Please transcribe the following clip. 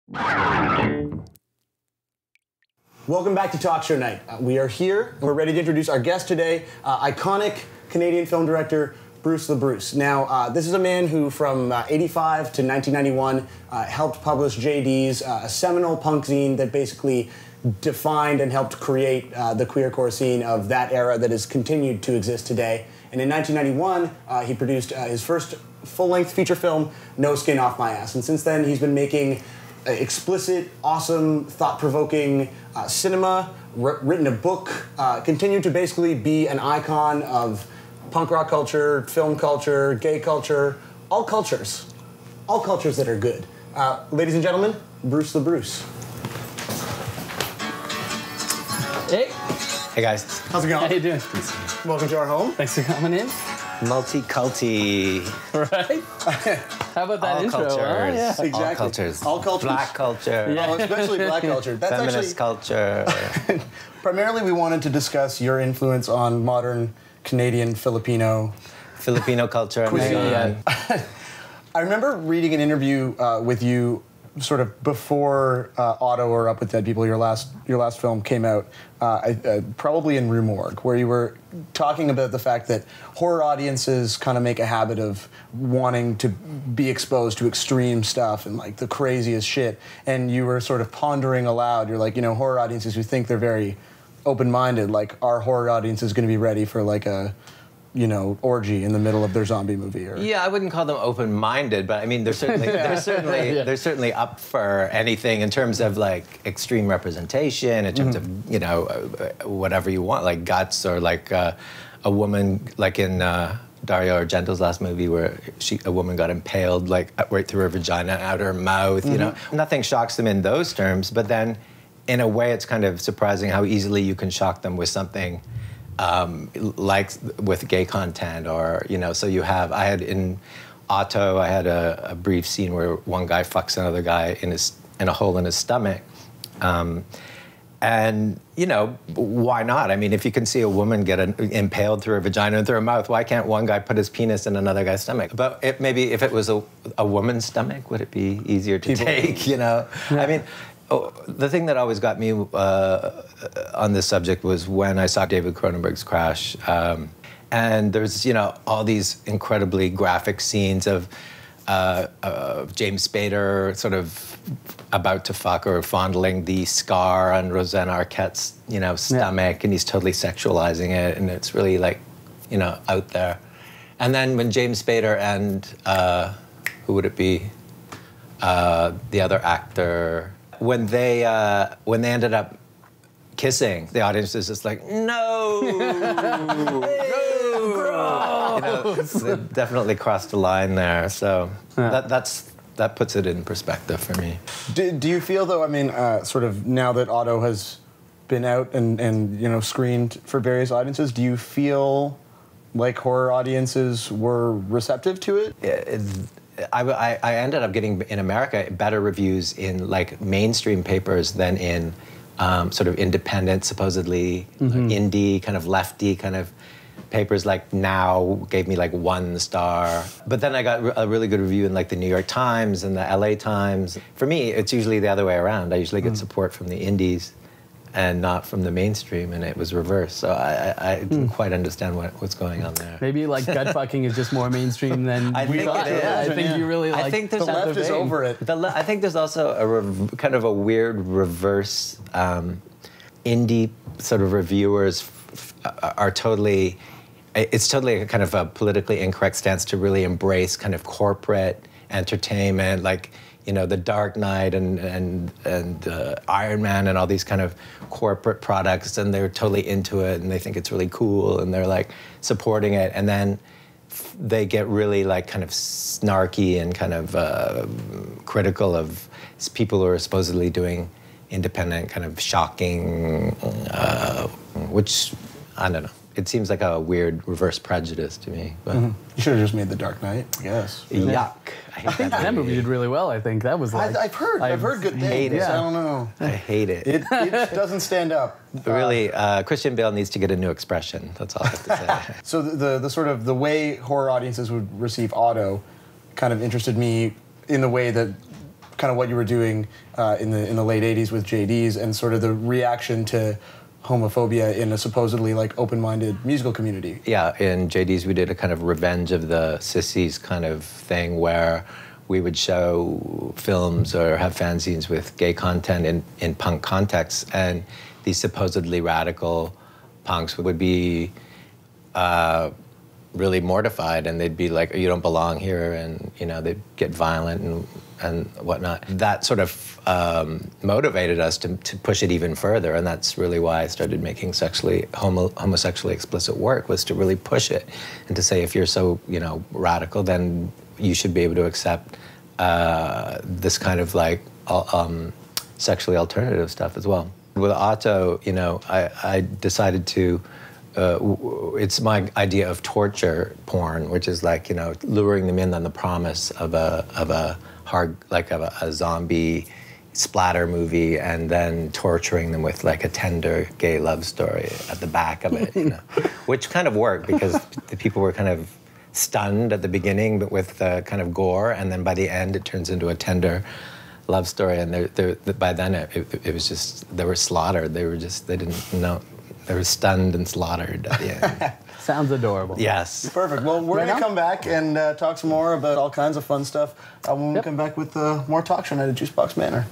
Welcome back to Talk Show Night. We are here, and we're ready to introduce our guest today, iconic Canadian film director, Bruce LaBruce. Now, this is a man who, from 85 to 1991, helped publish JD's, a seminal punk zine that basically defined and helped create the queercore scene of that era that has continued to exist today. And in 1991, he produced his first full-length feature film, No Skin Off My Ass. And since then, he's been making explicit, awesome, thought-provoking cinema, written a book, continued to basically be an icon of punk rock culture, film culture, gay culture, all cultures that are good. Ladies and gentlemen, Bruce LaBruce. Hey. Hey guys. How's it going? How you doing? Welcome to our home. Thanks for coming in. Multi-culty. Right? How about that all intro? Cultures. Huh? Yeah. Exactly. All cultures. All cultures. Black culture. Yeah. Oh, especially black culture. That's Feminist culture. Primarily, we wanted to discuss your influence on modern Canadian Filipino culture. cuisine. Yeah. I remember reading an interview with you sort of before Otto or Up with Dead People, your last film came out, probably in Rue Morgue, where you were talking about the fact that horror audiences kind of make a habit of wanting to be exposed to extreme stuff and like the craziest shit, and you were sort of pondering aloud. You're like, horror audiences who think they're very open-minded, like our horror audience is going to be ready for like a orgy in the middle of their zombie movie. Or... Yeah, I wouldn't call them open-minded, but I mean, they're certainly up for anything in terms of like extreme representation, in terms of whatever you want, like guts, or like a woman, like in Dario Argento's last movie, where a woman got impaled like right through her vagina, out her mouth. Nothing shocks them in those terms, but then in a way, it's kind of surprising how easily you can shock them with something. Like with gay content, or so I had in Otto, I had a brief scene where one guy fucks another guy in a hole in his stomach, and why not? I mean, if you can see a woman get impaled through her vagina and through her mouth, why can't one guy put his penis in another guy's stomach? But maybe if it was a woman's stomach, would it be easier to take? Yeah. I mean. Oh, the thing that always got me on this subject was when I saw David Cronenberg's Crash, and there's all these incredibly graphic scenes of James Spader sort of about to fuck or fondling the scar on Rosanna Arquette's stomach, and he's totally sexualizing it, and it's really like out there. And then when James Spader and who would it be, the other actor. When they ended up kissing, the audience is just like, no, they definitely crossed the line there. So that puts it in perspective for me. Do you feel though? I mean, sort of now that Otto has been out and screened for various audiences, do you feel like horror audiences were receptive to it? I ended up getting, in America, better reviews in like mainstream papers than in sort of independent, supposedly indie, kind of lefty kind of papers. Like Now gave me like 1 star. But then I got a really good review in like the New York Times and the LA Times. For me, it's usually the other way around. I usually get support from the indies and not from the mainstream, and it was reversed. So I didn't quite understand what's going on there. Maybe like gut fucking is just more mainstream than we thought. Yeah, I think you really like. I think the left is over it. I think there's also kind of a weird reverse. Indie sort of reviewers are totally. It's totally a kind of a politically incorrect stance to really embrace kind of corporate entertainment, like. The Dark Knight and Iron Man and all these kind of corporate products, and they're totally into it, and they think it's really cool, and they're like supporting it, and then they get really like kind of snarky and kind of critical of people who are supposedly doing independent, kind of shocking, which I don't know. It seems like a weird reverse prejudice to me. But. You should have just made The Dark Knight, I guess. Yuck. I think that movie did really well. I think that was like... I've heard good things. It. I don't know. I hate it. It doesn't stand up. Really, Christian Bale needs to get a new expression. That's all I have to say. So the sort of the way horror audiences would receive Otto kind of interested me in the way that kind of what you were doing in the late '80s with JD's and sort of the reaction to homophobia in a supposedly like open-minded musical community. Yeah, in JD's we did a kind of Revenge of the Sissies kind of thing where we would show films or have fanzines with gay content in punk contexts, and these supposedly radical punks would be really mortified, and they'd be like, "You don't belong here," and you know they'd get violent and whatnot. That sort of motivated us to push it even further, and that's really why I started making homosexually explicit work, was to really push it and to say, if you're so radical, then you should be able to accept this kind of like sexually alternative stuff as well. With Otto, I decided to. It's my idea of torture porn, which is like luring them in on the promise of a zombie splatter movie, and then torturing them with like a tender gay love story at the back of it, which kind of worked because the people were kind of stunned at the beginning, but with kind of gore, and then by the end it turns into a tender love story, and by then it was just, they were slaughtered. They didn't know. They were stunned and slaughtered at the end. Sounds adorable. Yes. Perfect. Well, we're going to come back and talk some more about all kinds of fun stuff when we come back with more talk show night at Juicebox Manor.